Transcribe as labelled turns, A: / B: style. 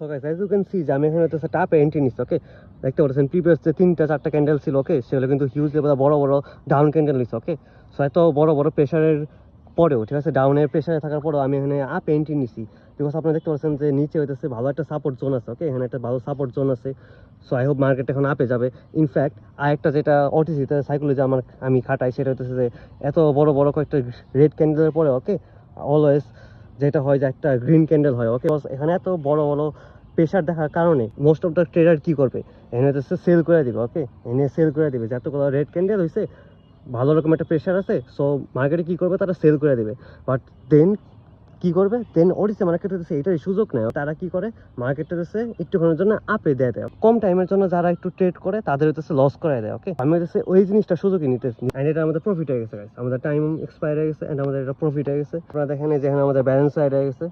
A: So guys as you can see যে আমি এখানে হচ্ছে টাপে এন্ট্রি নিচ্ছি। ওকে, দেখতে পাচ্ছেন প্রিভিয়াস যে 3টা 4টা ক্যান্ডেল ছিল, ওকে, সেগুলো কিন্তু হিউজ বড় বড় ডাউন ক্যান্ডেল নিচ্ছে। ওকে, সো এত বড় বড় প্রেশারের পরেও, ঠিক আছে, ডাউনের প্রেশারে থাকার পরেও আমি এখানে আপ এন্ট্রি নিছি। বিকজ আপনারা দেখতে পাচ্ছেন যে নিচে হইতেছে ভালো একটা সাপোর্ট জোন আছে। ওকে, এখানে একটা ভালো সাপোর্ট জোন আছে। সো আই হোপ মার্কেট এখন আপে যাবে। ইনফ্যাক্ট আরেকটা যেটা ওটিসিতে সাইকোলজি আমি খাটাই, সেটা হইতেছে যে এত বড় বড় কয়েকটা রেড ক্যান্ডেলের পরে, ওকে, অলওয়েজ যেটা হয় যে একটা গ্রিন ক্যান্ডেল হয়। ওকে, এখানে এত বড় বড় প্রেশার দেখার কারণে মোস্ট অফ দ্য ট্রেডার কি করবে, এখানে হচ্ছে সেল করে দিবে। ওকে, এখানে সেল করে দিবে, যতগুলো রেড ক্যান্ডেল হয়েছে, ভালো রকম একটা প্রেশার আছে। সো মার্কেটে কি করবে, তারা সেল করে দিবে। বাট দেন কি করবে, দেন ওডিসি মার্কেট হচ্ছে এটার সুযোগ নেয়। তারা কি করে, মার্কেটটা হচ্ছে একটুখানের জন্য আপে দেয় কম টাইমের জন্য। যারা একটু ট্রেড করে তাদের হচ্ছে লস করে দেয়। ওকে, আমি হচ্ছে ওই জিনিসটা সুযোগই নিতেছি, এন্ড এটা আমাদের প্রফিট হয়ে গেছে। আমাদের টাইম এক্সপায়ার হয়ে গেছে এন্ড আমাদের এটা প্রফিট হয়ে গেছে। আপনারা দেখেন যেখানে আমাদের ব্যালেন্স সাইড হয়ে গেছে।